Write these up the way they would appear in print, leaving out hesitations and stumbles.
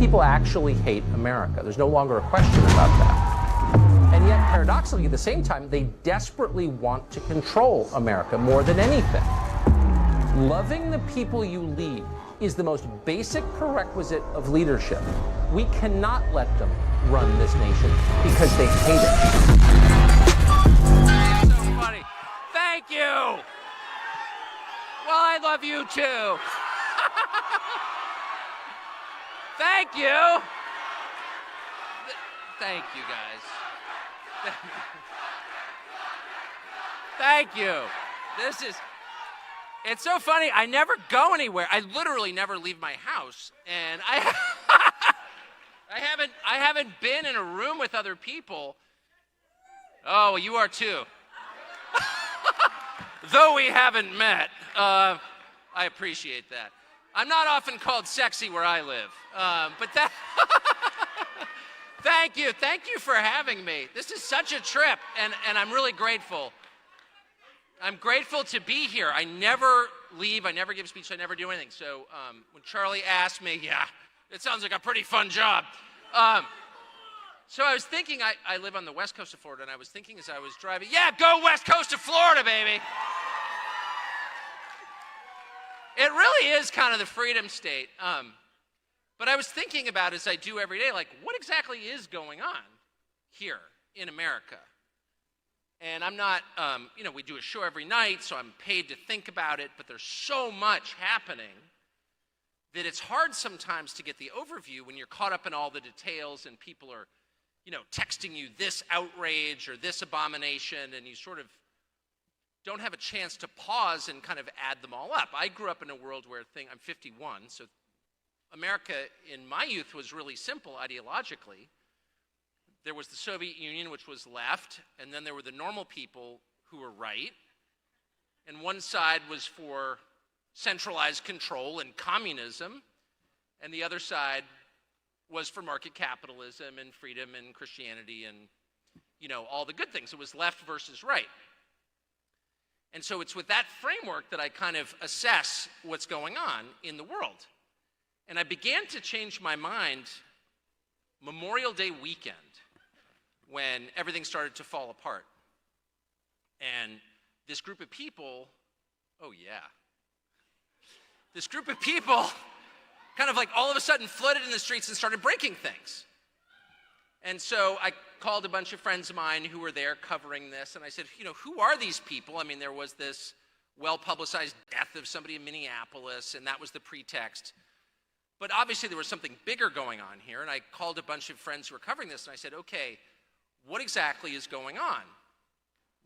people actually hate America. There's no longer a question about that. And yet, paradoxically, at the same time, they desperately want to control America more than anything. Loving the people you lead is the most basic prerequisite of leadership. We cannot let them run this nation because they hate it. So funny. Thank you. Well, I love you too. Thank you. Thank you, guys. Thank you. It's so funny. I never go anywhere. I literally never leave my house, and I haven't been in a room with other people. Oh, you are too. Though we haven't met, I appreciate that. I'm not often called sexy where I live, but that. Thank you for having me. This is such a trip, and I'm really grateful. I'm grateful to be here. I never leave, I never give speeches, I never do anything. So when Charlie asked me, yeah, it sounds like a pretty fun job. So I was thinking, I live on the west coast of Florida, and I was thinking as I was driving, yeah, go west coast of Florida, baby. It really is kind of the freedom state. But I was thinking about, as I do every day, like, what exactly is going on here in America? And I'm not, we do a show every night, so I'm paid to think about it, but there's so much happening that it's hard sometimes to get the overview when you're caught up in all the details and people are, texting you this outrage or this abomination, and you sort of don't have a chance to pause and kind of add them all up. I grew up in a world where I'm 51, so America in my youth was really simple ideologically. There was the Soviet Union, which was left, and then there were the normal people who were right. And one side was for centralized control and communism, and the other side was for market capitalism and freedom and Christianity and, all the good things. It was left versus right. And so it's with that framework that I kind of assess what's going on in the world. And I began to change my mind Memorial Day weekend, when everything started to fall apart. And this group of people, this group of people kind of like all of a sudden flooded in the streets and started breaking things. And so I called a bunch of friends of mine who were there covering this, and I said, who are these people? I mean, there was this well-publicized death of somebody in Minneapolis, and that was the pretext. But obviously there was something bigger going on here, and I called a bunch of friends who were covering this, and I said, okay, what exactly is going on?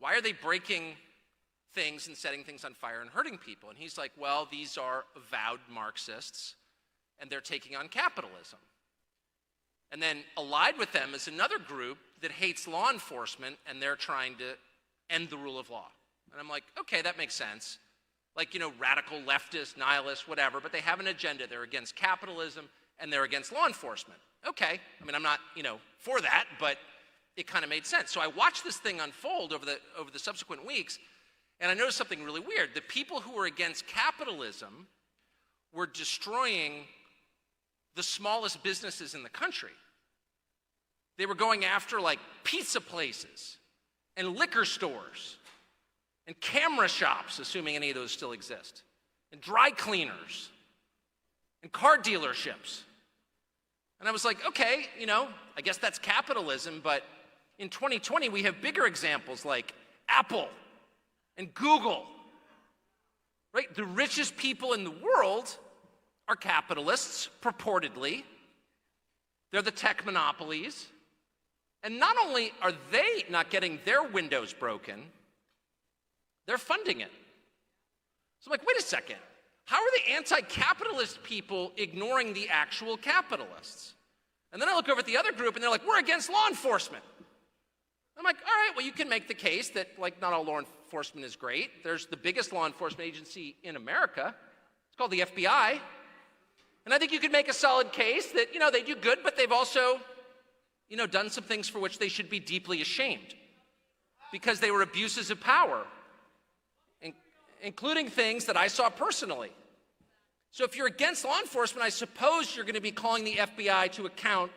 Why are they breaking things and setting things on fire and hurting people? And he's like, well, these are avowed Marxists, and they're taking on capitalism. And then allied with them is another group that hates law enforcement, and they're trying to end the rule of law. And I'm like, okay, that makes sense. Like, radical leftists, nihilists, whatever, but they have an agenda. They're against capitalism, and they're against law enforcement. Okay, I mean, I'm not, for that, but it kind of made sense. So I watched this thing unfold over the subsequent weeks, and I noticed something really weird. The people who were against capitalism were destroying the smallest businesses in the country. They were going after like pizza places and liquor stores and camera shops, assuming any of those still exist, and dry cleaners and car dealerships. And I was like, okay, I guess that's capitalism, but in 2020, we have bigger examples like Apple and Google, right? The richest people in the world are capitalists, purportedly. They're the tech monopolies. And not only are they not getting their windows broken, they're funding it. So I'm like, wait a second. How are the anti-capitalist people ignoring the actual capitalists? And then I look over at the other group, and they're like, we're against law enforcement. I'm like, all right, well, you can make the case that, like, not all law enforcement is great. There's the biggest law enforcement agency in America. It's called the FBI. And I think you could make a solid case that, they do good, but they've also, done some things for which they should be deeply ashamed because they were abuses of power, including things that I saw personally. So if you're against law enforcement, I suppose you're going to be calling the FBI to account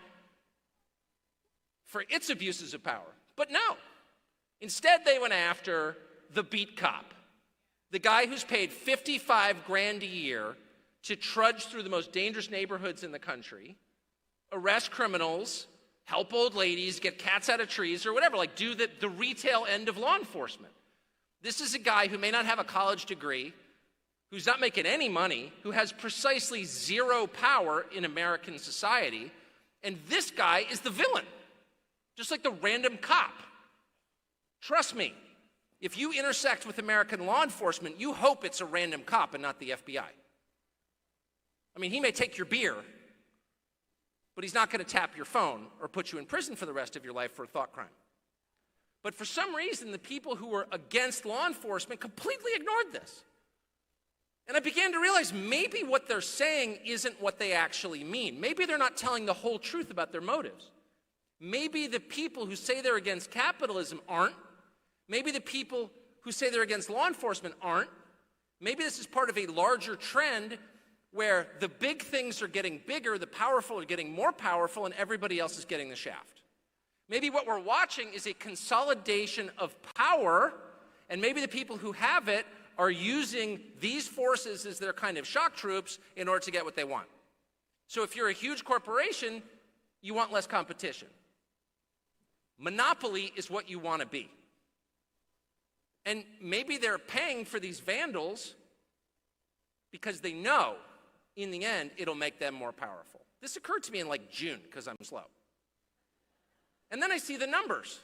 for its abuses of power. But no. Instead, they went after the beat cop, the guy who's paid $55,000 a year to trudge through the most dangerous neighborhoods in the country, arrest criminals, help old ladies, get cats out of trees, or whatever, like do the retail end of law enforcement. This is a guy who may not have a college degree, who's not making any money, who has precisely zero power in American society, and this guy is the villain, just like the random cop. Trust me, if you intersect with American law enforcement, you hope it's a random cop and not the FBI. I mean, he may take your beer, but he's not going to tap your phone or put you in prison for the rest of your life for a thought crime. But for some reason, the people who were against law enforcement completely ignored this. And I began to realize maybe what they're saying isn't what they actually mean. Maybe they're not telling the whole truth about their motives. Maybe the people who say they're against capitalism aren't. Maybe the people who say they're against law enforcement aren't. Maybe this is part of a larger trend where the big things are getting bigger, the powerful are getting more powerful, and everybody else is getting the shaft. Maybe what we're watching is a consolidation of power, and maybe the people who have it are using these forces as their kind of shock troops in order to get what they want. So if you're a huge corporation, you want less competition. Monopoly is what you want to be. And maybe they're paying for these vandals because they know in the end it'll make them more powerful. This occurred to me in like June because I'm slow. And then I see the numbers.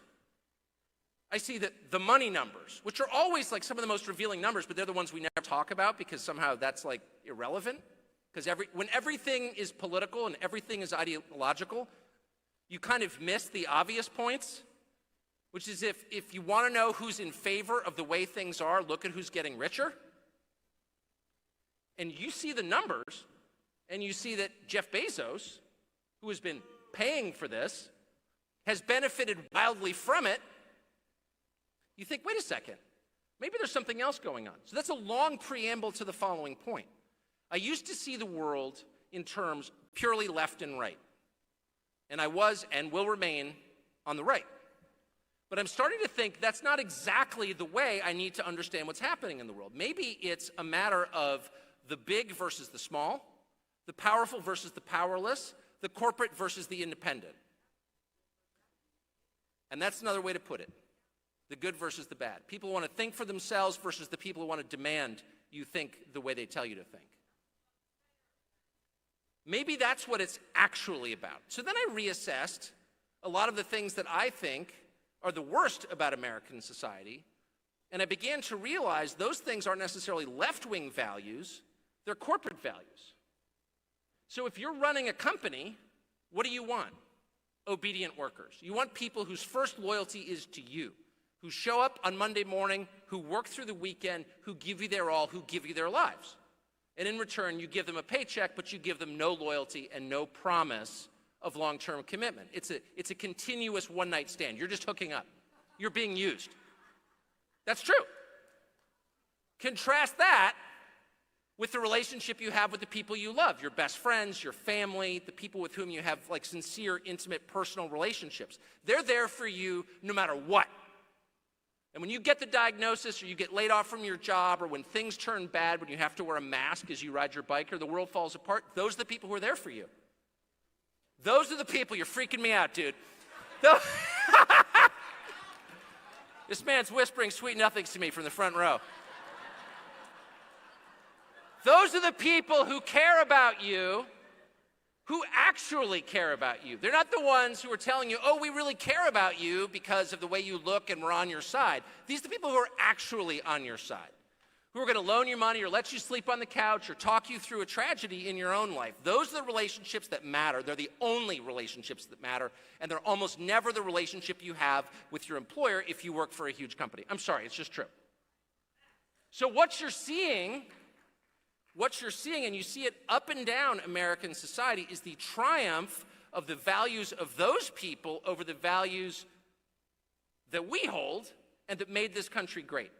I see the money numbers, which are always like some of the most revealing numbers, but they're the ones we never talk about because somehow that's like irrelevant. Because when everything is political and everything is ideological, you kind of miss the obvious points, which is if you want to know who's in favor of the way things are, look at who's getting richer. And you see the numbers, and you see that Jeff Bezos, who has been paying for this, has benefited wildly from it. You think, wait a second, maybe there's something else going on. So that's a long preamble to the following point. I used to see the world in terms purely left and right. And I was and will remain on the right. But I'm starting to think that's not exactly the way I need to understand what's happening in the world. Maybe it's a matter of the big versus the small, the powerful versus the powerless, the corporate versus the independent. And that's another way to put it. The good versus the bad. People who want to think for themselves versus the people who want to demand you think the way they tell you to think. Maybe that's what it's actually about. So then I reassessed a lot of the things that I think are the worst about American society, and I began to realize those things aren't necessarily left-wing values, they're corporate values. So if you're running a company, what do you want? Obedient workers. You want people whose first loyalty is to you, who show up on Monday morning, who work through the weekend, who give you their all, who give you their lives. And in return, you give them a paycheck, but you give them no loyalty and no promise of long-term commitment. It's a continuous one-night stand. You're just hooking up. You're being used. That's true. Contrast that with the relationship you have with the people you love, your best friends, your family, the people with whom you have like sincere, intimate, personal relationships. They're there for you no matter what. And when you get the diagnosis or you get laid off from your job or when things turn bad, when you have to wear a mask as you ride your bike or the world falls apart, those are the people who are there for you. Those are the people. You're freaking me out, dude. This man's whispering sweet nothings to me from the front row. Those are the people who care about you, who actually care about you. They're not the ones who are telling you, oh, we really care about you because of the way you look and we're on your side. These are the people who are actually on your side, who are going to loan you money or let you sleep on the couch or talk you through a tragedy in your own life. Those are the relationships that matter. They're the only relationships that matter, and they're almost never the relationship you have with your employer if you work for a huge company. I'm sorry, it's just true. So what you're seeing, and you see it up and down American society, is the triumph of the values of those people over the values that we hold and that made this country great.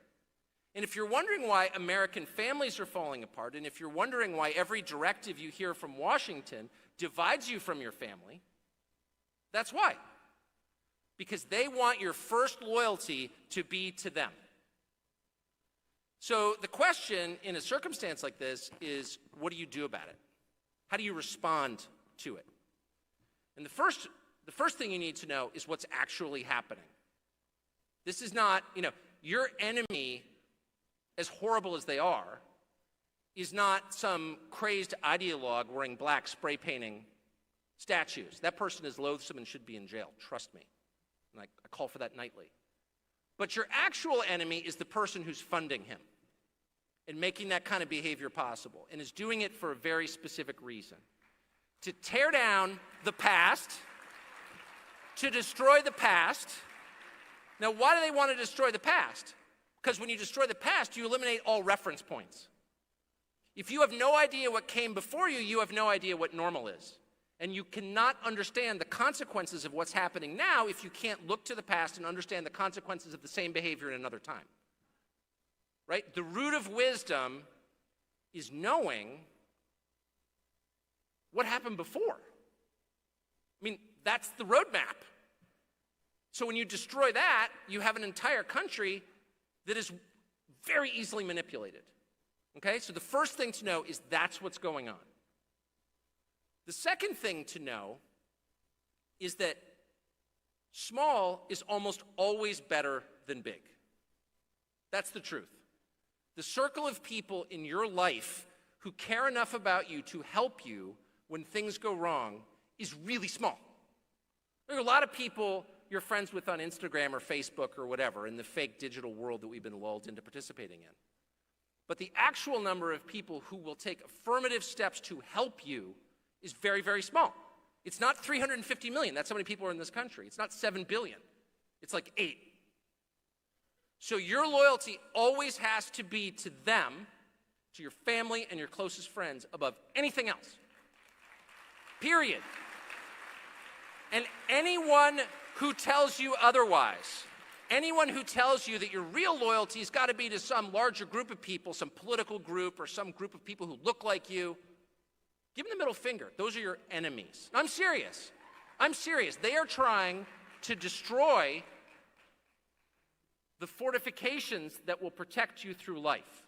And if you're wondering why American families are falling apart, and if you're wondering why every directive you hear from Washington divides you from your family, that's why. Because they want your first loyalty to be to them. So the question in a circumstance like this is, what do you do about it? How do you respond to it? And the first thing you need to know is what's actually happening. This is not, your enemy, as horrible as they are, is not some crazed ideologue wearing black spray painting statues. That person is loathsome and should be in jail, trust me. And I call for that nightly. But your actual enemy is the person who's funding him and making that kind of behavior possible, and is doing it for a very specific reason. To tear down the past, to destroy the past. Now, why do they want to destroy the past? Because when you destroy the past, you eliminate all reference points. If you have no idea what came before you, you have no idea what normal is. And you cannot understand the consequences of what's happening now if you can't look to the past and understand the consequences of the same behavior in another time. Right? The root of wisdom is knowing what happened before. I mean, that's the roadmap. So when you destroy that, you have an entire country that is very easily manipulated. Okay? So the first thing to know is that's what's going on. The second thing to know is that small is almost always better than big. That's the truth. The circle of people in your life who care enough about you to help you when things go wrong is really small. There are a lot of people you're friends with on Instagram or Facebook or whatever in the fake digital world that we've been lulled into participating in. But the actual number of people who will take affirmative steps to help you is very, very small. It's not 350 million. That's how many people are in this country. It's not 7 billion. It's like 8. So your loyalty always has to be to them, to your family and your closest friends, above anything else. Period. And anyone who tells you otherwise, anyone who tells you that your real loyalty has got to be to some larger group of people, some political group or some group of people who look like you, give them the middle finger. Those are your enemies. I'm serious. I'm serious. They are trying to destroy the fortifications that will protect you through life,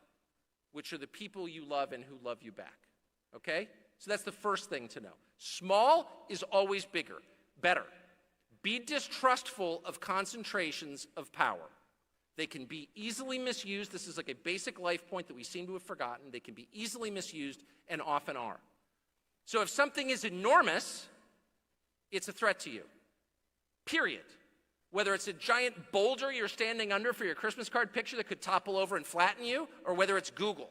which are the people you love and who love you back. Okay? So that's the first thing to know. Small is always bigger, better. Be distrustful of concentrations of power. They can be easily misused. This is like a basic life point that we seem to have forgotten. They can be easily misused and often are. So if something is enormous, it's a threat to you. Period. Whether it's a giant boulder you're standing under for your Christmas card picture that could topple over and flatten you, or whether it's Google,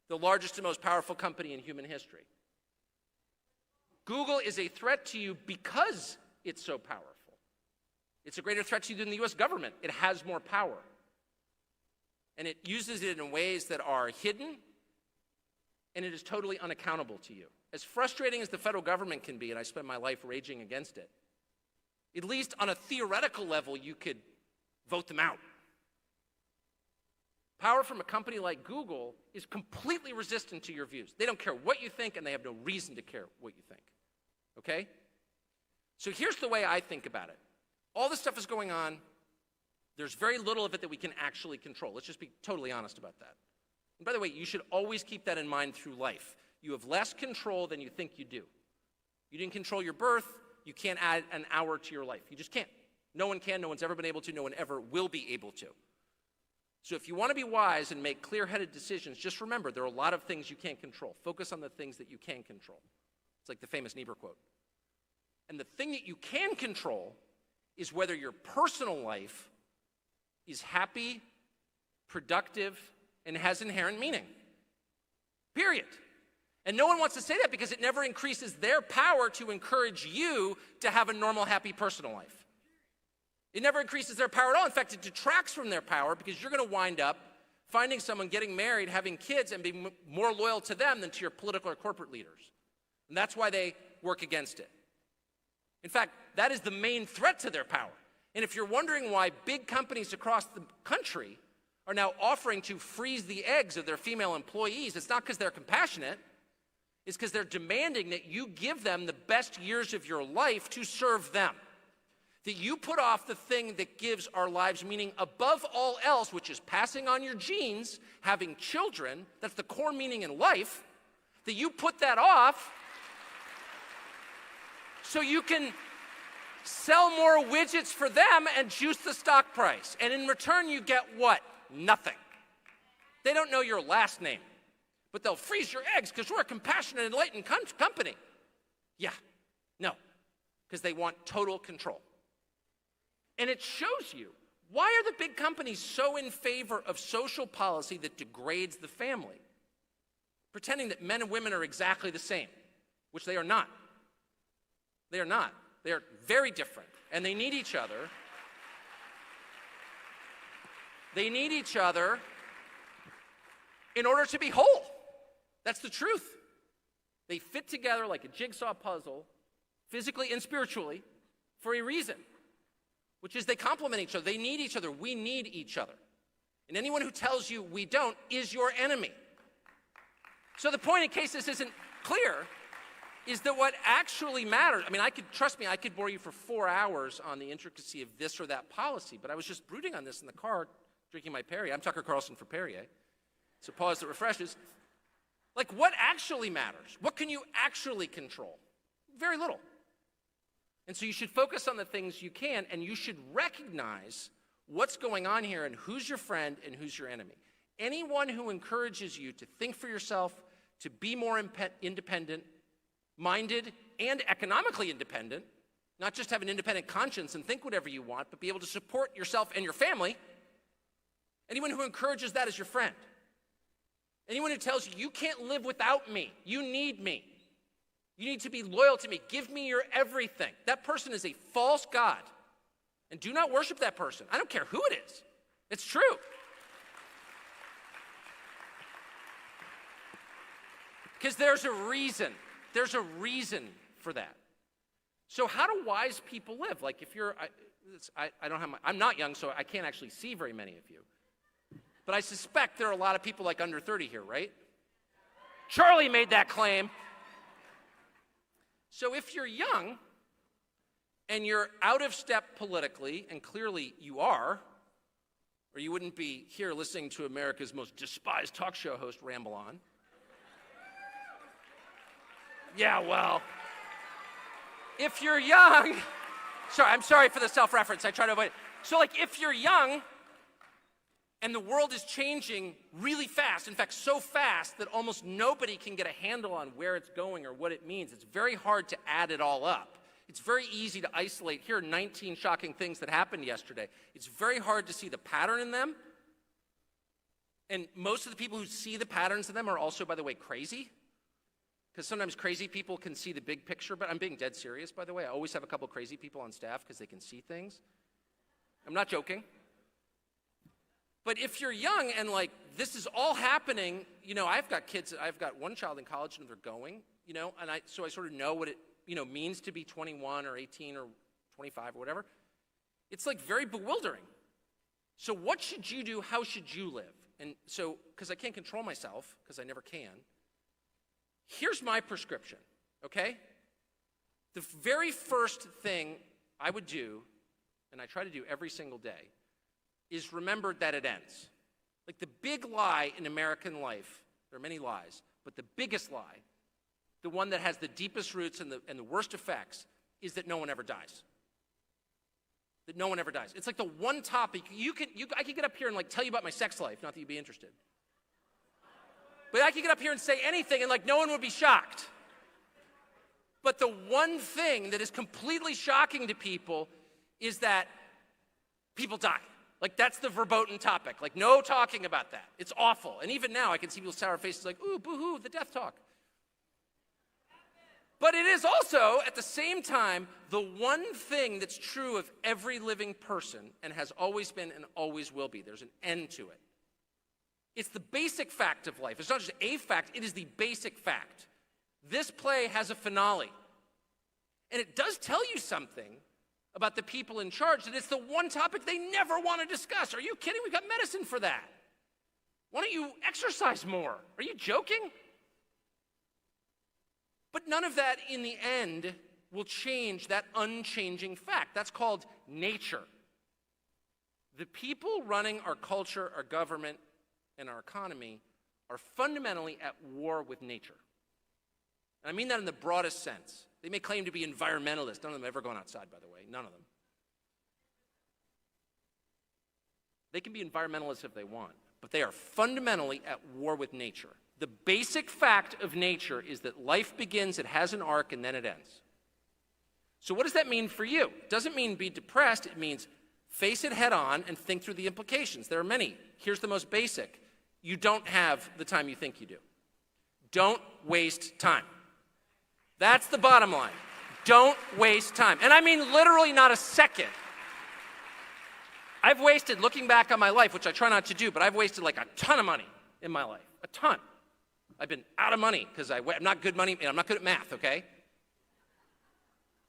the largest and most powerful company in human history. Google is a threat to you because it's so powerful. It's a greater threat to you than the US government. It has more power. And it uses it in ways that are hidden, and it is totally unaccountable to you. As frustrating as the federal government can be, and I spend my life raging against it, at least on a theoretical level, you could vote them out. Power from a company like Google is completely resistant to your views. They don't care what you think, and they have no reason to care what you think. Okay? So here's the way I think about it. All this stuff is going on. There's very little of it that we can actually control. Let's just be totally honest about that. And by the way, you should always keep that in mind through life. You have less control than you think you do. You didn't control your birth. You can't add an hour to your life. You just can't. No one can. No one's ever been able to. No one ever will be able to. So if you want to be wise and make clear-headed decisions, just remember there are a lot of things you can't control. Focus on the things that you can control. It's like the famous Niebuhr quote. And the thing that you can control is whether your personal life is happy, productive, and has inherent meaning. Period. And no one wants to say that because it never increases their power to encourage you to have a normal, happy personal life. It never increases their power at all. In fact, it detracts from their power because you're going to wind up finding someone, getting married, having kids, and being more loyal to them than to your political or corporate leaders. And that's why they work against it. In fact, that is the main threat to their power. And if you're wondering why big companies across the country are now offering to freeze the eggs of their female employees, it's not because they're compassionate. It's because they're demanding that you give them the best years of your life to serve them. That you put off the thing that gives our lives meaning above all else, which is passing on your genes, having children. That's the core meaning in life. That you put that off so you can sell more widgets for them and juice the stock price. And in return, you get what? Nothing. They don't know your last name, but they'll freeze your eggs because we're a compassionate, enlightened company. Yeah, no, because they want total control. And it shows you, why are the big companies so in favor of social policy that degrades the family? Pretending that men and women are exactly the same, which they are not. They are not. They are very different, and they need each other. They need each other in order to be whole. That's the truth. They fit together like a jigsaw puzzle, physically and spiritually, for a reason, which is they complement each other. They need each other. We need each other. And anyone who tells you we don't is your enemy. So the point, in case this isn't clear, is that what actually matters, I mean, trust me, I could bore you for 4 hours on the intricacy of this or that policy, but I was just brooding on this in the car, drinking my Perrier. I'm Tucker Carlson for Perrier. So pause that refreshes. Like, what actually matters? What can you actually control? Very little. And so you should focus on the things you can, and you should recognize what's going on here and who's your friend and who's your enemy. Anyone who encourages you to think for yourself, to be more independent-minded and economically independent, not just have an independent conscience and think whatever you want, but be able to support yourself and your family, anyone who encourages that is your friend. Anyone who tells you, you can't live without me, you need me, you need to be loyal to me, give me your everything, that person is a false god. And do not worship that person. I don't care who it is. It's true. Because there's a reason. There's a reason for that. So how do wise people live? Like if you're, I'm not young, so I can't actually see very many of you. But I suspect there are a lot of people like under 30 here, right? Charlie made that claim. So if you're young and you're out of step politically, and clearly you are, or you wouldn't be here listening to America's most despised talk show host ramble on. Yeah, well, if you're young, I'm sorry for the self-reference, I try to avoid it. So like if you're young and the world is changing really fast, in fact, so fast that almost nobody can get a handle on where it's going or what it means, it's very hard to add it all up. It's very easy to isolate. Here are 19 shocking things that happened yesterday. It's very hard to see the pattern in them. And most of the people who see the patterns in them are also, by the way, crazy. Because sometimes crazy people can see the big picture, but I'm being dead serious, by the way. I always have a couple crazy people on staff because they can see things. I'm not joking. But if you're young and like this is all happening, I've got kids, I've got one child in college and they're going, and so I sort of know what it means to be 21 or 18 or 25 or whatever. It's like very bewildering. So what should you do? How should you live? And so, because I can't control myself, because I never can, here's my prescription, okay? The very first thing I would do, and I try to do every single day, is remember that it ends. Like the big lie in American life, there are many lies, but the biggest lie, the one that has the deepest roots and the worst effects, is that no one ever dies. That no one ever dies. It's like the one topic, I could get up here and like tell you about my sex life, not that you'd be interested. But I could get up here and say anything and like no one would be shocked. But the one thing that is completely shocking to people is that people die. Like that's the verboten topic. Like no talking about that. It's awful. And even now I can see people's sour faces like, ooh, boo-hoo, the death talk. But it is also, at the same time, the one thing that's true of every living person and has always been and always will be. There's an end to it. It's the basic fact of life. It's not just a fact, it is the basic fact. This play has a finale. And it does tell you something about the people in charge that it's the one topic they never want to discuss. Are you kidding? We've got medicine for that. Why don't you exercise more? Are you joking? But none of that in the end will change that unchanging fact. That's called nature. The people running our culture, our government, and our economy are fundamentally at war with nature. And I mean that in the broadest sense. They may claim to be environmentalists. None of them have ever gone outside, by the way. None of them. They can be environmentalists if they want, but they are fundamentally at war with nature. The basic fact of nature is that life begins, it has an arc, and then it ends. So what does that mean for you? It doesn't mean be depressed. It means face it head on and think through the implications. There are many. Here's the most basic. You don't have the time you think you do. Don't waste time. That's the bottom line. Don't waste time. And I mean literally not a second. I've wasted, looking back on my life, which I try not to do, but I've wasted like a ton of money in my life. A ton. I've been out of money because I'm not good money, and I'm not good at math, okay?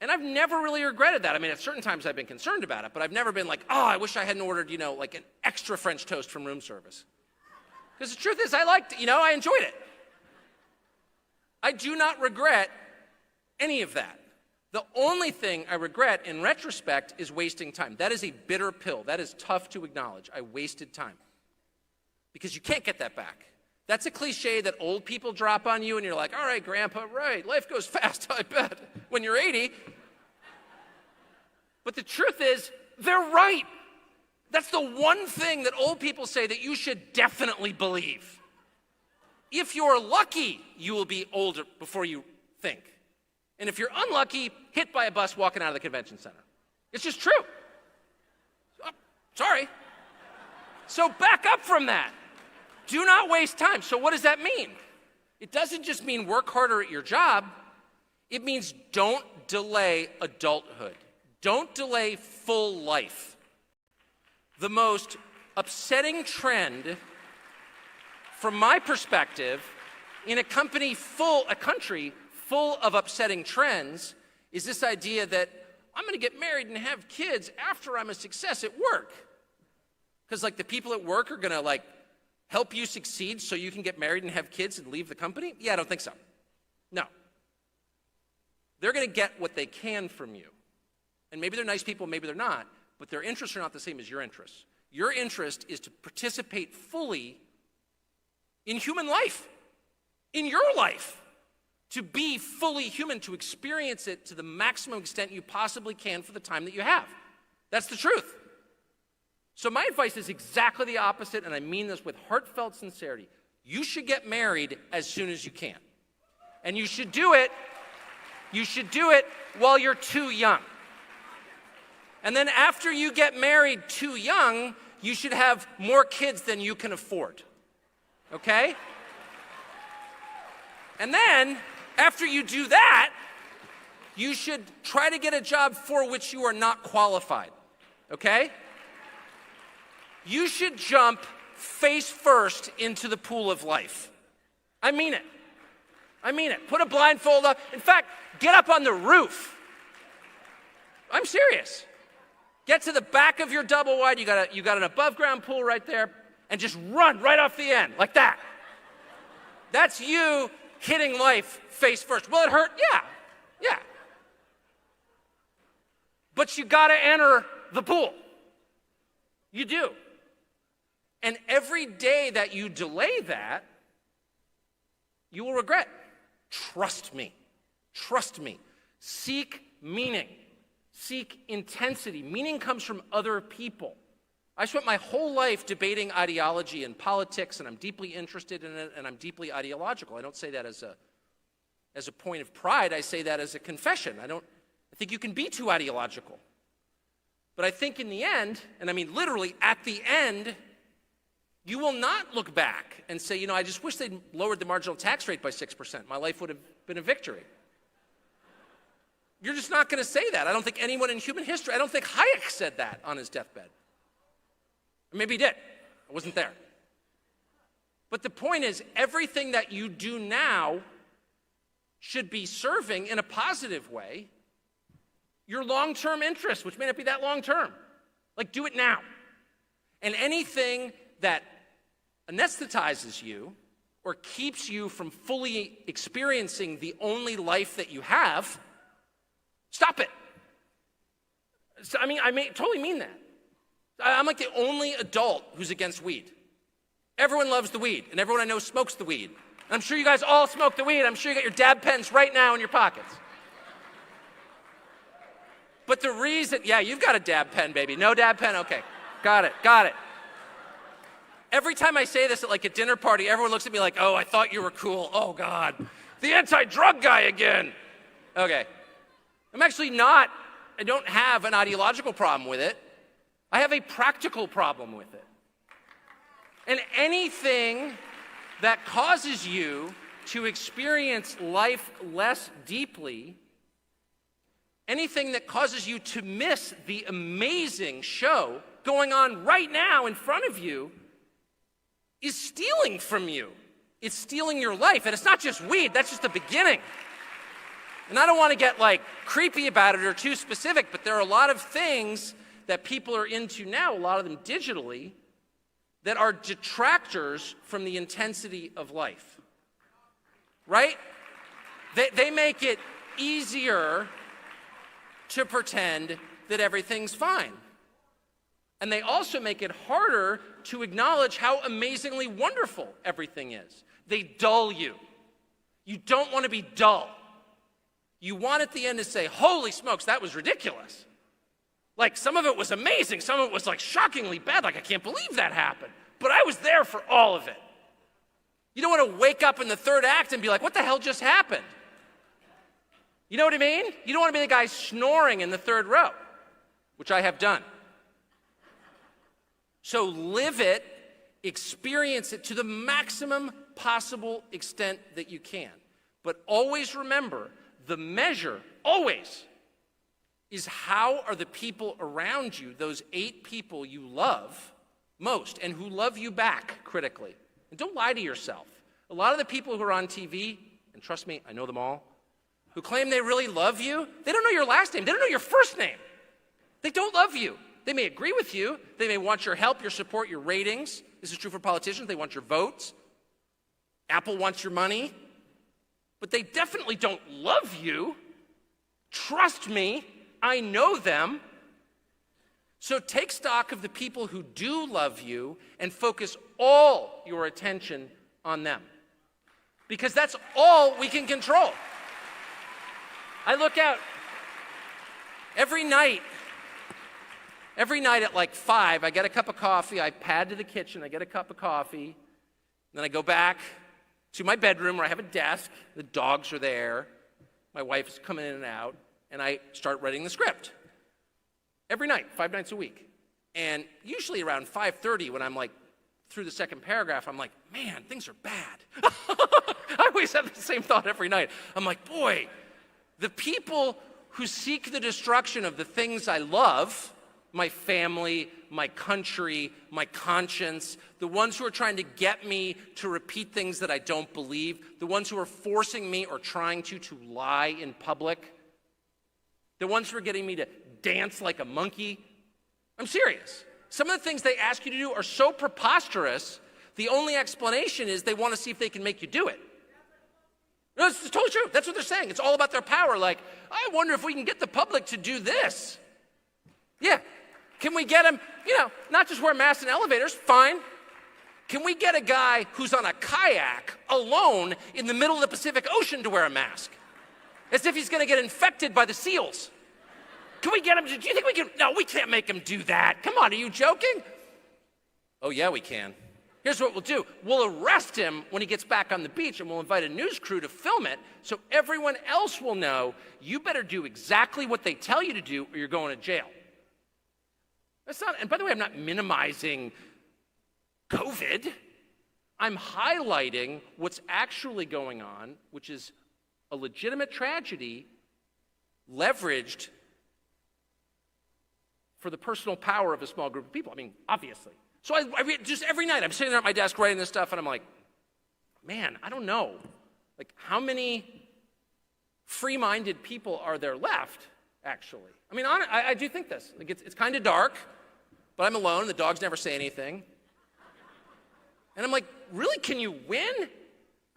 And I've never really regretted that. I mean, at certain times I've been concerned about it, but I've never been like, oh, I wish I hadn't ordered, like an extra French toast from room service. Because the truth is, I liked it, I enjoyed it. I do not regret any of that. The only thing I regret in retrospect is wasting time. That is a bitter pill. That is tough to acknowledge. I wasted time. Because you can't get that back. That's a cliche that old people drop on you and you're like, all right, Grandpa, right, life goes fast, I bet, when you're 80. But the truth is, they're right. That's the one thing that old people say that you should definitely believe. If you're lucky, you will be older before you think. And if you're unlucky, hit by a bus walking out of the convention center. It's just true. Oh, sorry. So back up from that. Do not waste time. So what does that mean? It doesn't just mean work harder at your job. It means don't delay adulthood. Don't delay full life. The most upsetting trend, from my perspective, in a country full of upsetting trends, is this idea that I'm going to get married and have kids after I'm a success at work. Because the people at work are going to help you succeed so you can get married and have kids and leave the company? Yeah, I don't think so. No. They're going to get what they can from you. And maybe they're nice people, maybe they're not, but their interests are not the same as your interests. Your interest is to participate fully in human life, in your life. To be fully human, to experience it to the maximum extent you possibly can for the time that you have. That's the truth. So my advice is exactly the opposite, and I mean this with heartfelt sincerity. You should get married as soon as you can. And you should do it while you're too young. And then after you get married too young, you should have more kids than you can afford. Okay? And then, after you do that, you should try to get a job for which you are not qualified, okay? You should jump face first into the pool of life. I mean it. I mean it. Put a blindfold up. In fact, get up on the roof. I'm serious. Get to the back of your double wide. You got an above ground pool right there, and just run right off the end, like that. That's you hitting life face first. Will it hurt? Yeah. But you gotta enter the pool. You do. And every day that you delay that, you will regret. Trust me. Trust me. Seek meaning. Seek intensity. Meaning comes from other people. I spent my whole life debating ideology and politics, and I'm deeply interested in it, and I'm deeply ideological. I don't say that as a point of pride. I say that as a confession. I think you can be too ideological. But I think in the end, and I mean literally at the end, you will not look back and say, I just wish they'd lowered the marginal tax rate by 6%. My life would have been a victory. You're just not going to say that. I don't think anyone in human history, I don't think Hayek said that on his deathbed. Or maybe he did. I wasn't there. But the point is, everything that you do now should be serving in a positive way your long-term interests, which may not be that long-term. Like, do it now. And anything that anesthetizes you or keeps you from fully experiencing the only life that you have, stop it. I totally mean that. I'm like the only adult who's against weed. Everyone loves the weed, and everyone I know smokes the weed. I'm sure you guys all smoke the weed. I'm sure you got your dab pens right now in your pockets. But the reason, yeah, you've got a dab pen, baby. No dab pen? Okay. Got it. Every time I say this at like a dinner party, everyone looks at me like, oh, I thought you were cool. Oh, God. The anti-drug guy again. Okay. I'm actually not. I don't have an ideological problem with it. I have a practical problem with it. And anything that causes you to experience life less deeply, anything that causes you to miss the amazing show going on right now in front of you, is stealing from you. It's stealing your life. And it's not just weed, that's just the beginning. And I don't want to get like creepy about it or too specific, but there are a lot of things that people are into now, a lot of them digitally, that are detractors from the intensity of life. Right? They make it easier to pretend that everything's fine. And they also make it harder to acknowledge how amazingly wonderful everything is. They dull you. You don't want to be dull. You want at the end to say, holy smokes, that was ridiculous. Like, some of it was amazing. Some of it was like shockingly bad. Like, I can't believe that happened. But I was there for all of it. You don't want to wake up in the third act and be like, what the hell just happened? You know what I mean? You don't want to be the guy snoring in the third row, which I have done. So live it, experience it to the maximum possible extent that you can. But always remember, the measure, always, is how are the people around you, those 8 people you love most, and who love you back critically. And don't lie to yourself. A lot of the people who are on TV, and trust me, I know them all, who claim they really love you, they don't know your last name. They don't know your first name. They don't love you. They may agree with you. They may want your help, your support, your ratings. This is true for politicians. They want your votes. Apple wants your money. But they definitely don't love you. Trust me, I know them. So take stock of the people who do love you and focus all your attention on them. Because that's all we can control. I look out every night at like 5, I get a cup of coffee, I pad to the kitchen, I get a cup of coffee, then I go back to my bedroom where I have a desk, the dogs are there, my wife's coming in and out, and I start writing the script. Every night, 5 nights a week. And usually around 5:30 when I'm like through the second paragraph, I'm like, man, things are bad. I always have the same thought every night. I'm like, boy, the people who seek the destruction of the things I love, my family, my country, my conscience, the ones who are trying to get me to repeat things that I don't believe, the ones who are forcing me or trying to lie in public, the ones who are getting me to dance like a monkey. I'm serious. Some of the things they ask you to do are so preposterous, the only explanation is they want to see if they can make you do it. No, it's totally true. That's what they're saying. It's all about their power. Like, I wonder if we can get the public to do this. Yeah. Can we get them, not just wear masks in elevators? Fine. Can we get a guy who's on a kayak alone in the middle of the Pacific Ocean to wear a mask? As if he's going to get infected by the seals. Can we get him? Do you think we can? No, we can't make him do that. Come on, are you joking? Oh, yeah, we can. Here's what we'll do. We'll arrest him when he gets back on the beach, and we'll invite a news crew to film it so everyone else will know you better do exactly what they tell you to do or you're going to jail. That's not, and by the way, I'm not minimizing COVID. I'm highlighting what's actually going on, which is a legitimate tragedy leveraged for the personal power of a small group of people. I mean, obviously. So I read just every night, I'm sitting there at my desk writing this stuff, and I'm like, man, I don't know. Like, how many free-minded people are there left actually. I mean, I do think this. Like, it's kind of dark, but I'm alone, and the dogs never say anything. And I'm like, really, can you win?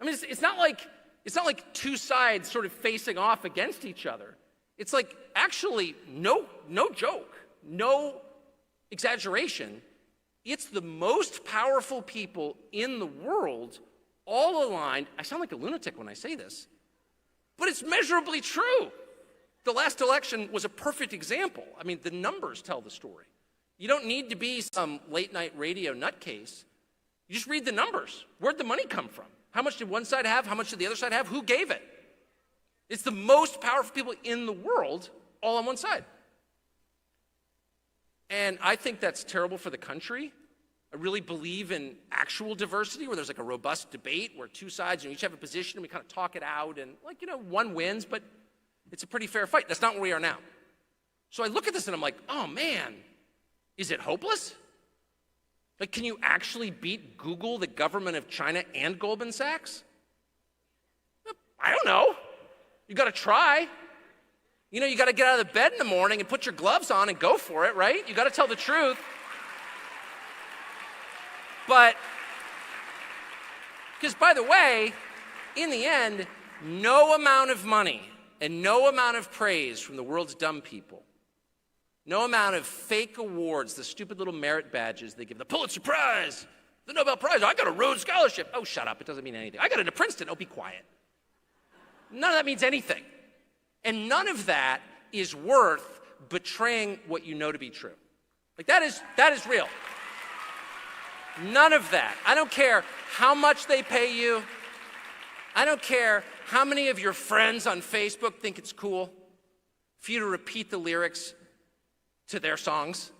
I mean, it's not like two sides sort of facing off against each other. It's like, actually, no joke, no exaggeration. It's the most powerful people in the world, all aligned. I sound like a lunatic when I say this, but it's measurably true. The last election was a perfect example. I mean, the numbers tell the story. You don't need to be some late-night radio nutcase. You just read the numbers. Where'd the money come from? How much did one side have? How much did the other side have? Who gave it? It's the most powerful people in the world all on one side. And I think that's terrible for the country. I really believe in actual diversity, where there's like a robust debate where two sides, each have a position and we kind of talk it out and one wins, but it's a pretty fair fight. That's not where we are now. So I look at this and I'm like, oh man, is it hopeless? Like, can you actually beat Google, the government of China, and Goldman Sachs? I don't know. You got to try. You got to get out of the bed in the morning and put your gloves on and go for it, right? You got to tell the truth. But, because by the way, in the end, no amount of money and no amount of praise from the world's dumb people, no amount of fake awards, the stupid little merit badges they give, the Pulitzer Prize, the Nobel Prize, I got a Rhodes Scholarship. Oh, shut up, it doesn't mean anything. I got into Princeton. Oh, be quiet. None of that means anything. And none of that is worth betraying what you know to be true. Like, that is real. None of that. I don't care how much they pay you. I don't care how many of your friends on Facebook think it's cool for you to repeat the lyrics to their songs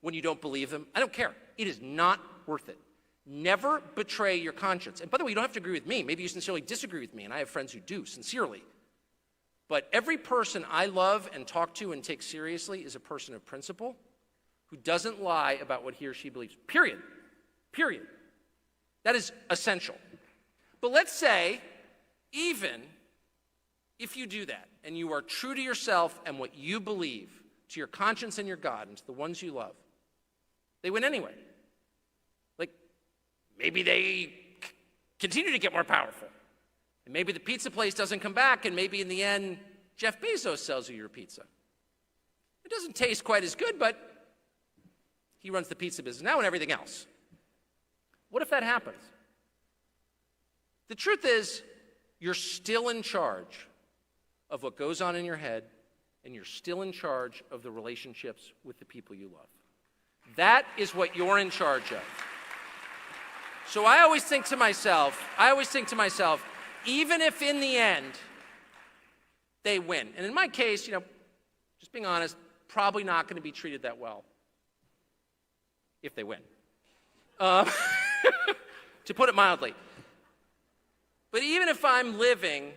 when you don't believe them. I don't care. It is not worth it. Never betray your conscience. And by the way, you don't have to agree with me. Maybe you sincerely disagree with me, and I have friends who do, sincerely. But every person I love and talk to and take seriously is a person of principle who doesn't lie about what he or she believes. Period. Period. That is essential. But let's say, even if you do that, and you are true to yourself and what you believe, to your conscience and your God, and to the ones you love, they win anyway. Like, maybe they continue to get more powerful. And maybe the pizza place doesn't come back, and maybe in the end, Jeff Bezos sells you your pizza. It doesn't taste quite as good, but he runs the pizza business now and everything else. What if that happens? The truth is, you're still in charge of what goes on in your head, and you're still in charge of the relationships with the people you love. That is what you're in charge of. So I always think to myself, even if in the end they win, and in my case, just being honest, probably not going to be treated that well if they win. To put it mildly. But even if I'm living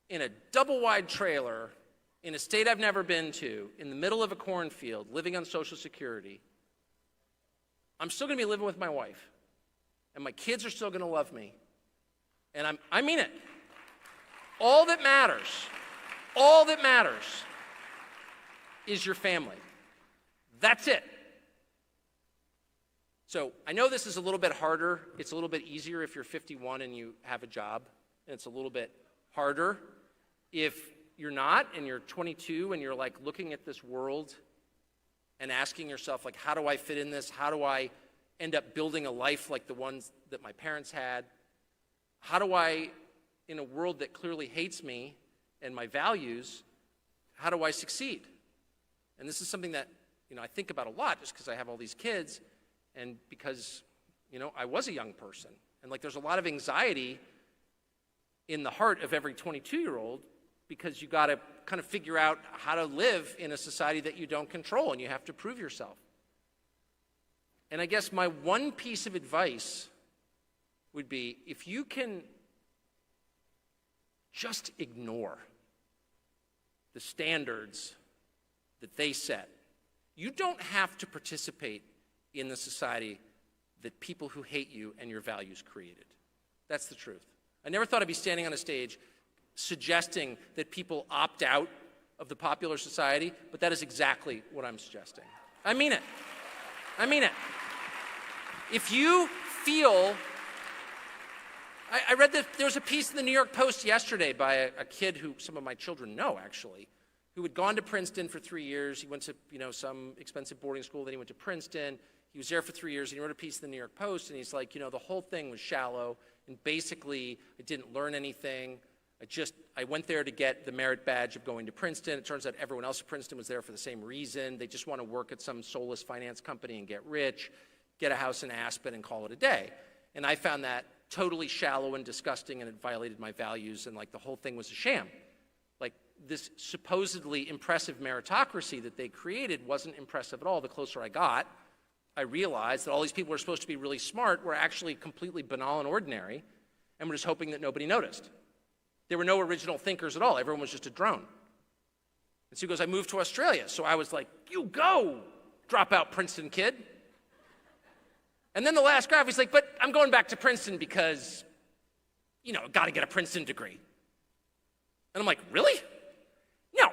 in a double-wide trailer in a state I've never been to, in the middle of a cornfield, living on Social Security, I'm still going to be living with my wife. And my kids are still going to love me. And I mean it. All that matters is your family. That's it. So I know this is a little bit harder. It's a little bit easier if you're 51 and you have a job. And it's a little bit harder if you're not and you're 22 and you're like looking at this world and asking yourself, like, how do I fit in this? How do I end up building a life like the ones that my parents had? How do I, in a world that clearly hates me and my values, how do I succeed? And this is something that, I think about a lot just because I have all these kids and because, I was a young person. And there's a lot of anxiety in the heart of every 22-year-old because you got to kind of figure out how to live in a society that you don't control and you have to prove yourself. And I guess my one piece of advice would be, if you can just ignore the standards that they set, you don't have to participate in the society that people who hate you and your values created. That's the truth. I never thought I'd be standing on a stage suggesting that people opt out of the popular society, but that is exactly what I'm suggesting. I mean it. I mean it. If you feel, I read that there was a piece in the New York Post yesterday by a kid who some of my children know, actually, who had gone to Princeton for 3 years. He went to, some expensive boarding school, then he went to Princeton. He was there for 3 years, and he wrote a piece in the New York Post, and he's like, the whole thing was shallow, and basically I didn't learn anything. I went there to get the merit badge of going to Princeton. It turns out everyone else at Princeton was there for the same reason. They just want to work at some soulless finance company and get rich, get a house in Aspen, and call it a day. And I found that totally shallow and disgusting, and it violated my values, and the whole thing was a sham. This supposedly impressive meritocracy that they created wasn't impressive at all. The closer I got, I realized that all these people who were supposed to be really smart were actually completely banal and ordinary, and were just hoping that nobody noticed. There were no original thinkers at all. Everyone was just a drone. And so he goes, I moved to Australia. So I was like, you go, dropout Princeton kid. And then the last graph, he's like, but I'm going back to Princeton because, got to get a Princeton degree. And I'm like, really? No,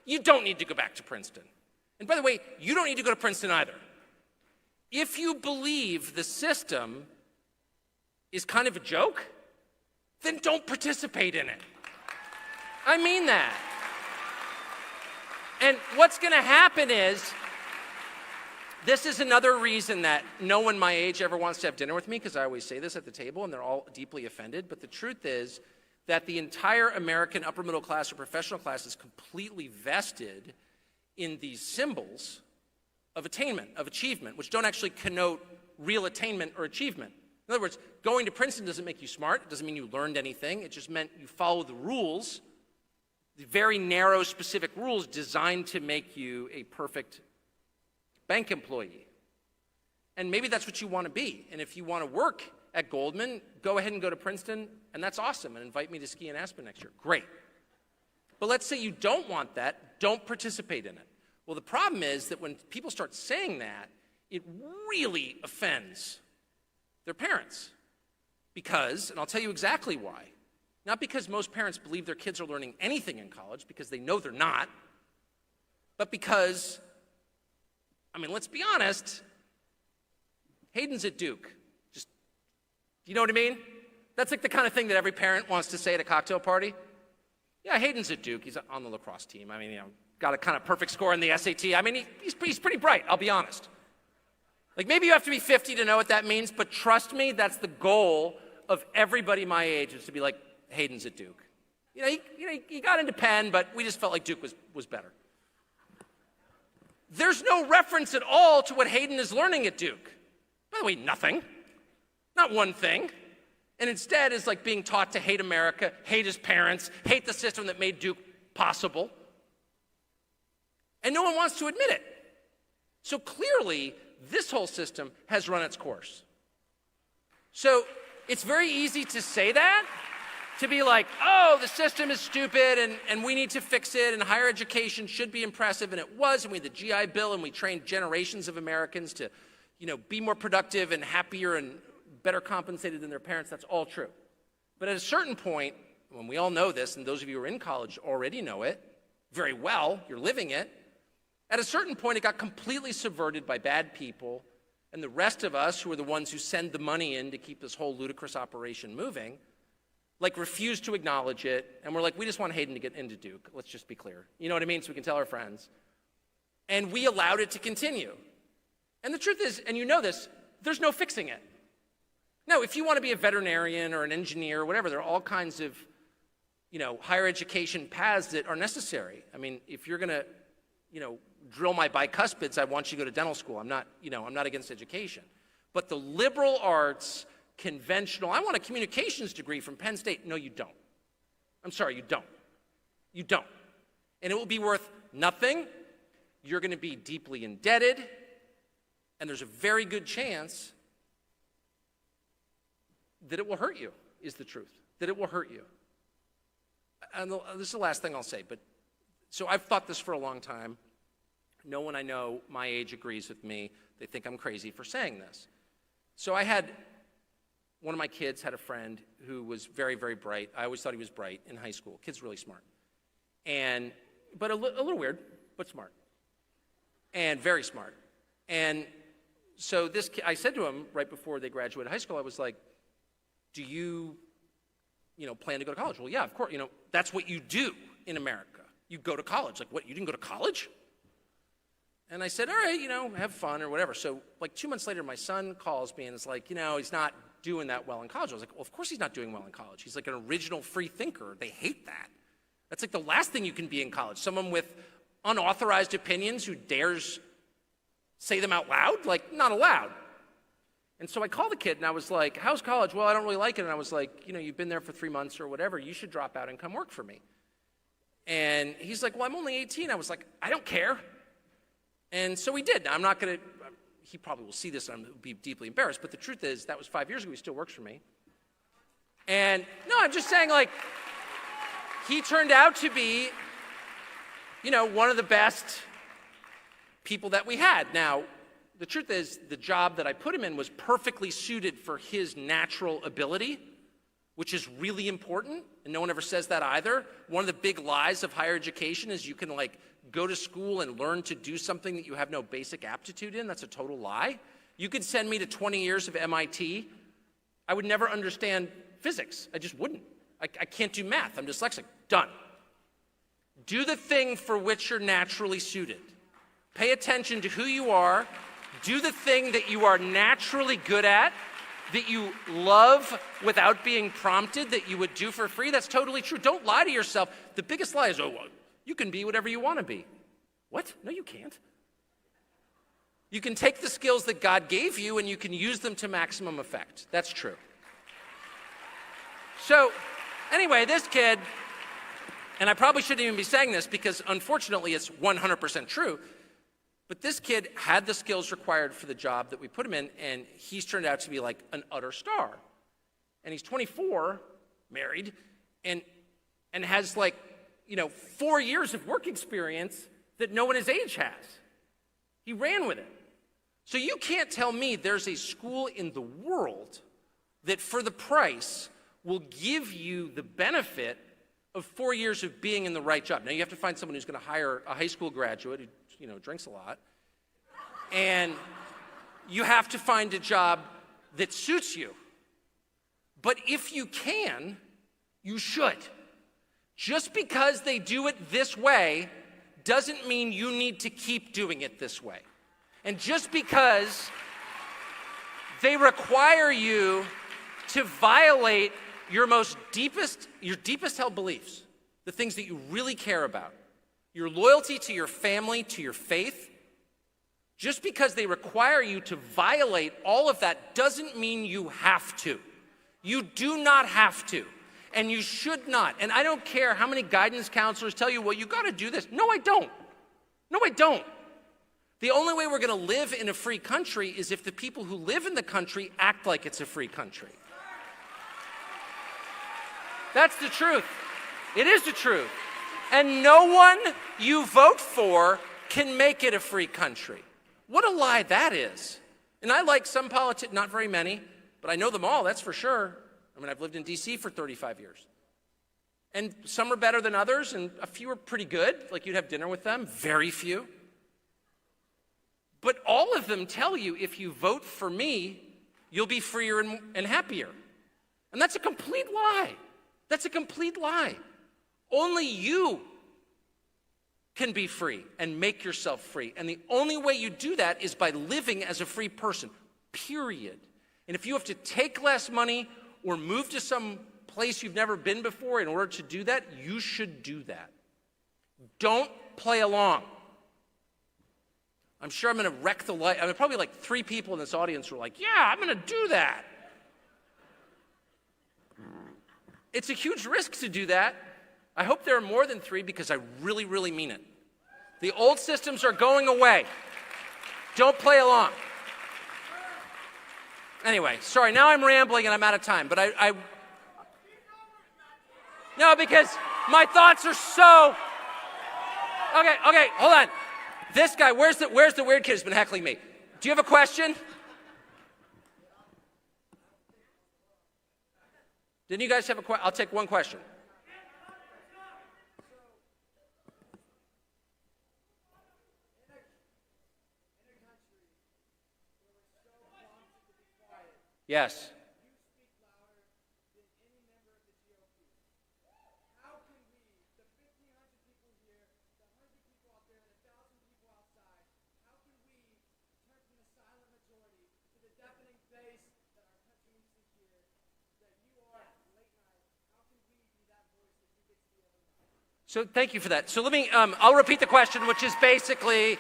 you don't need to go back to Princeton. And by the way, you don't need to go to Princeton either. If you believe the system is kind of a joke, then don't participate in it. I mean that. And what's going to happen is, this is another reason that no one my age ever wants to have dinner with me, because I always say this at the table, and they're all deeply offended. But the truth is that the entire American upper middle class or professional class is completely vested in these symbols of attainment, of achievement, which don't actually connote real attainment or achievement. In other words, going to Princeton doesn't make you smart. It doesn't mean you learned anything. It just meant you follow the rules, the very narrow, specific rules designed to make you a perfect bank employee. And maybe that's what you want to be. And if you want to work at Goldman, go ahead and go to Princeton, and that's awesome, and invite me to ski in Aspen next year. Great. But let's say you don't want that, don't participate in it. Well, the problem is that when people start saying that, it really offends their parents. Because, and I'll tell you exactly why, not because most parents believe their kids are learning anything in college, because they know they're not, but because, let's be honest, Hayden's at Duke. You know what I mean? That's the kind of thing that every parent wants to say at a cocktail party. Yeah, Hayden's at Duke. He's on the lacrosse team. Got a kind of perfect score in the SAT. He's pretty bright, I'll be honest. Maybe you have to be 50 to know what that means, but trust me, that's the goal of everybody my age, is to be like, Hayden's at Duke. He got into Penn, but we just felt like Duke was better. There's no reference at all to what Hayden is learning at Duke. By the way, nothing. Not one thing. And instead is being taught to hate America, hate his parents, hate the system that made Duke possible. And no one wants to admit it. So clearly, this whole system has run its course. So it's very easy to say that, to be like, oh, the system is stupid and we need to fix it, and higher education should be impressive, and it was, and we had the GI Bill, and we trained generations of Americans to, be more productive and happier and better compensated than their parents. That's all true. But at a certain point, when we all know this, and those of you who are in college already know it very well, you're living it, at a certain point it got completely subverted by bad people, and the rest of us, who are the ones who send the money in to keep this whole ludicrous operation moving, refuse to acknowledge it, and we're like, we just want Hayden to get into Duke. Let's just be clear. You know what I mean? So we can tell our friends. And we allowed it to continue. And the truth is, and you know this, there's no fixing it. No, if you want to be a veterinarian or an engineer or whatever, there are all kinds of, higher education paths that are necessary. If you're going to, drill my bicuspids, I want you to go to dental school. I'm not against education. But the liberal arts, conventional, I want a communications degree from Penn State. No, you don't. I'm sorry, you don't. You don't. And it will be worth nothing. You're going to be deeply indebted. And there's a very good chance that it will hurt you, is the truth. That it will hurt you. And this is the last thing I'll say. So I've thought this for a long time. No one I know my age agrees with me. They think I'm crazy for saying this. So one of my kids had a friend who was very, very bright. I always thought he was bright in high school. Kid's really smart. And, but a little weird, but smart. And very smart. And so this kid, I said to him right before they graduated high school, I was like, do you plan to go to college? Well, yeah, of course. That's what you do in America. You go to college. Like, what, you didn't go to college? And I said, all right, have fun or whatever. So like 2 months later, my son calls me and is like, he's not doing that well in college. I was like, well, of course he's not doing well in college. He's like an original free thinker. They hate that. That's like the last thing you can be in college. Someone with unauthorized opinions who dares say them out loud, like, not allowed. And so I called the kid and I was like, how's college? Well, I don't really like it. And I was like, you've been there for 3 months or whatever. You should drop out and come work for me. And he's like, well, I'm only 18. I was like, I don't care. And so he did. Now, I'm not going to, he probably will see this and I'll be deeply embarrassed. But the truth is, that was 5 years ago. He still works for me. And no, I'm just saying, like, he turned out to be, one of the best people that we had. Now, the truth is, the job that I put him in was perfectly suited for his natural ability, which is really important, and no one ever says that either. One of the big lies of higher education is you can, go to school and learn to do something that you have no basic aptitude in. That's a total lie. You could send me to 20 years of MIT. I would never understand physics. I just wouldn't. I can't do math. I'm dyslexic. Done. Do the thing for which you're naturally suited. Pay attention to who you are. Do the thing that you are naturally good at, that you love without being prompted, that you would do for free. That's totally true. Don't lie to yourself. The biggest lie is, you can be whatever you want to be. What? No, you can't. You can take the skills that God gave you and you can use them to maximum effect. That's true. So, anyway, this kid, and I probably shouldn't even be saying this because unfortunately it's 100% true, but this kid had the skills required for the job that we put him in, and he's turned out to be like an utter star. And he's 24, married, and has 4 years of work experience that no one his age has. He ran with it. So you can't tell me there's a school in the world that for the price will give you the benefit of 4 years of being in the right job. Now you have to find someone who's going to hire a high school graduate who drinks a lot. And you have to find a job that suits you. But if you can, you should. Just because they do it this way doesn't mean you need to keep doing it this way. And just because they require you to violate your deepest held beliefs, the things that you really care about, your loyalty to your family, to your faith, just because they require you to violate all of that doesn't mean you have to. You do not have to, and you should not. And I don't care how many guidance counselors tell you, well, you got to do this. No, I don't. No, I don't. The only way we're going to live in a free country is if the people who live in the country act like it's a free country. That's the truth. It is the truth. And no one you vote for can make it a free country. What a lie that is. And I like some politicians, not very many, but I know them all, that's for sure. I mean, I've lived in D.C. for 35 years. And some are better than others, and a few are pretty good, like you'd have dinner with them, very few. But all of them tell you, if you vote for me, you'll be freer and happier. And that's a complete lie. That's a complete lie. Only you can be free and make yourself free. And the only way you do that is by living as a free person, period. And if you have to take less money or move to some place you've never been before in order to do that, you should do that. Don't play along. I'm sure I'm going to wreck the life. I mean, probably like 3 people in this audience were like, yeah, I'm going to do that. It's a huge risk to do that. I hope there are more than 3 because I really, really mean it. The old systems are going away. Don't play along. Anyway, sorry, now I'm rambling and I'm out of time, but no, because my thoughts are so, okay, hold on. This guy, where's the weird kid who's been heckling me? Do you have a question? Didn't you guys have a question? I'll take one question. Yes. So thank you for that. So let me, I'll repeat the question, which is basically,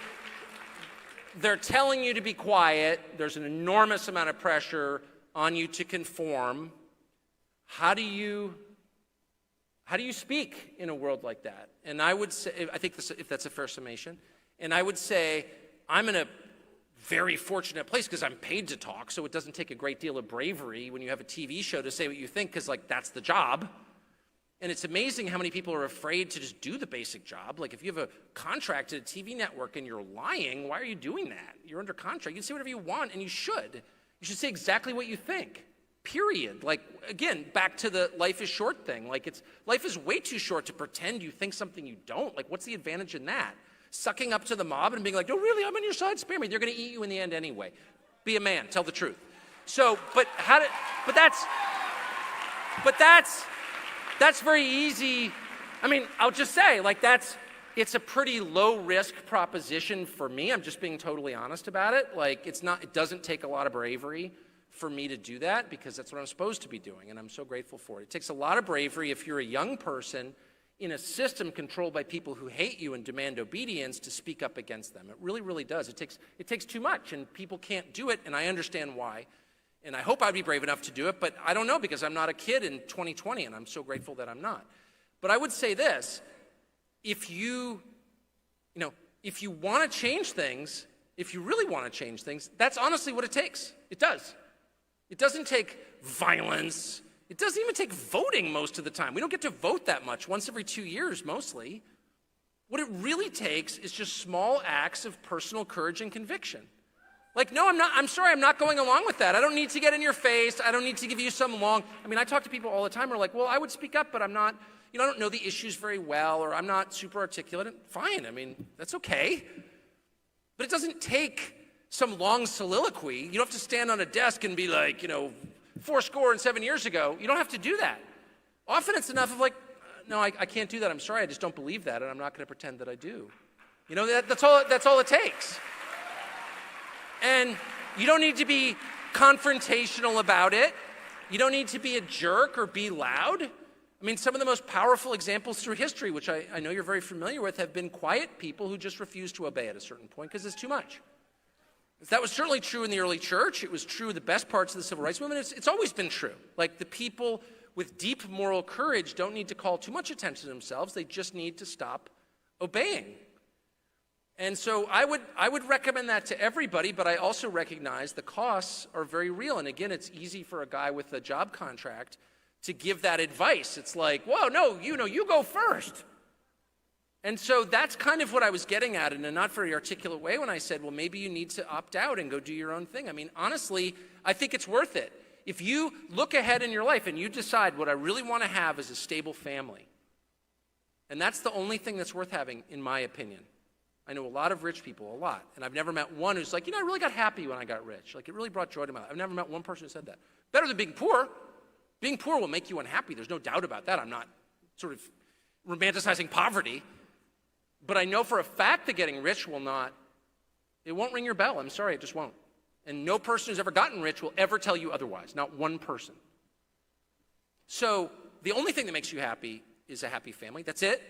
they're telling you to be quiet. There's an enormous amount of pressure on you to conform. How do you speak in a world like that? And I would say, I think this, if that's a fair summation, and I would say, I'm in a very fortunate place because I'm paid to talk, so it doesn't take a great deal of bravery when you have a TV show to say what you think, because like that's the job. And it's amazing how many people are afraid to just do the basic job. Like if you have a contract at a TV network and you're lying, why are you doing that? You're under contract. You can say whatever you want, and you should. You should say exactly what you think, period. Like, again, back to the life is short thing. Like life is way too short to pretend you think something you don't. Like what's the advantage in that? Sucking up to the mob and being like, no, really, I'm on your side, spare me. They're going to eat you in the end anyway. Be a man, tell the truth. So, that's very easy. I mean, I'll just say, like, it's a pretty low risk proposition for me. I'm just being totally honest about it. Like, it doesn't take a lot of bravery for me to do that because that's what I'm supposed to be doing, and I'm so grateful for it. It takes a lot of bravery if you're a young person in a system controlled by people who hate you and demand obedience to speak up against them. It really, really does. It takes too much, and people can't do it, and I understand why. And I hope I'd be brave enough to do it, but I don't know because I'm not a kid in 2020, and I'm so grateful that I'm not. But I would say this, if you want to change things, if you really want to change things, that's honestly what it takes. It does. It doesn't take violence. It doesn't even take voting most of the time. We don't get to vote that much, once every 2 years mostly. What it really takes is just small acts of personal courage and conviction. Like, no, I'm sorry, I'm not going along with that. I don't need to get in your face. I don't need to give you some I talk to people all the time who are like, well, I would speak up, but I'm not, I don't know the issues very well, or I'm not super articulate. And fine, that's okay. But it doesn't take some long soliloquy. You don't have to stand on a desk and be like, 7 years ago. You don't have to do that. Often it's enough of like, no, I can't do that. I'm sorry, I just don't believe that, and I'm not going to pretend that I do. That's all it takes. And you don't need to be confrontational about it. You don't need to be a jerk or be loud. Some of the most powerful examples through history, which I know you're very familiar with, have been quiet people who just refuse to obey at a certain point because it's too much. That was certainly true in the early church. It was true in the best parts of the civil rights movement. It's always been true. Like, the people with deep moral courage don't need to call too much attention to themselves. They just need to stop obeying. And so I would recommend that to everybody, but I also recognize the costs are very real. And again, it's easy for a guy with a job contract to give that advice. It's like, whoa, no, you go first. And so that's kind of what I was getting at in a not very articulate way when I said, well, maybe you need to opt out and go do your own thing. Honestly, I think it's worth it. If you look ahead in your life and you decide what I really want to have is a stable family, and that's the only thing that's worth having, in my opinion. I know a lot of rich people, a lot, and I've never met one who's like, I really got happy when I got rich. Like, it really brought joy to my life. I've never met one person who said that. Better than being poor. Being poor will make you unhappy. There's no doubt about that. I'm not sort of romanticizing poverty. But I know for a fact that getting rich it won't ring your bell. I'm sorry, it just won't. And no person who's ever gotten rich will ever tell you otherwise. Not one person. So the only thing that makes you happy is a happy family. That's it.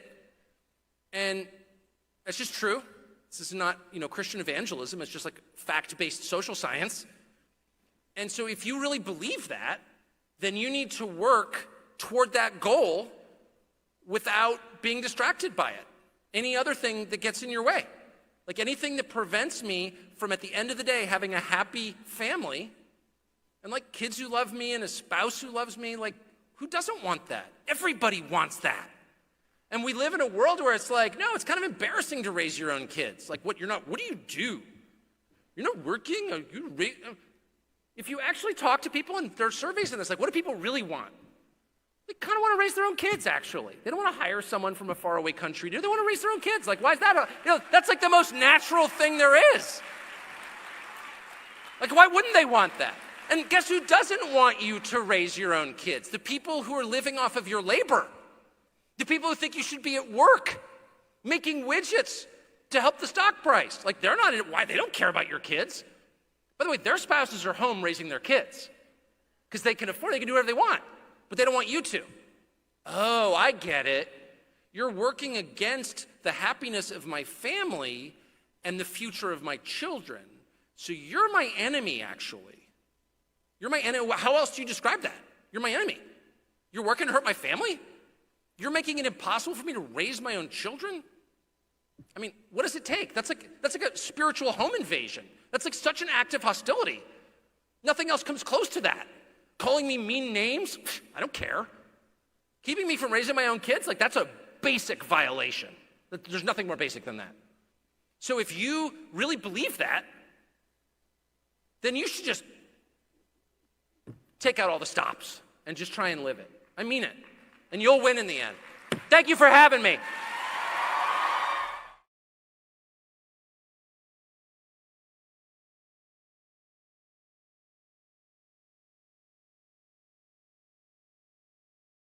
And that's just true. This is not, Christian evangelism. It's just like fact-based social science. And so if you really believe that, then you need to work toward that goal without being distracted by it. Any other thing that gets in your way. Like anything that prevents me from, at the end of the day, having a happy family, and like kids who love me and a spouse who loves me, like, who doesn't want that? Everybody wants that. And we live in a world where it's like, no, it's kind of embarrassing to raise your own kids. Like, what do you do? You're not working? If you actually talk to people, and there are surveys in this, like, what do people really want? They kind of want to raise their own kids, actually. They don't want to hire someone from a faraway country, do they? They want to raise their own kids. Like, why is that? That's like the most natural thing there is. Like, why wouldn't they want that? And guess who doesn't want you to raise your own kids? The people who are living off of your labor. The people who think you should be at work making widgets to help the stock price. Like, they're not in it. Why? They don't care about your kids. By the way, their spouses are home raising their kids because they can afford it. They can do whatever they want, but they don't want you to. Oh, I get it. You're working against the happiness of my family and the future of my children. So you're my enemy, actually. You're my enemy. How else do you describe that? You're my enemy. You're working to hurt my family? You're making it impossible for me to raise my own children? I mean, what does it take? That's like a spiritual home invasion. That's like such an act of hostility. Nothing else comes close to that. Calling me mean names? I don't care. Keeping me from raising my own kids? Like, that's a basic violation. There's nothing more basic than that. So if you really believe that, then you should just take out all the stops and just try and live it. I mean it. And you'll win in the end. Thank you for having me.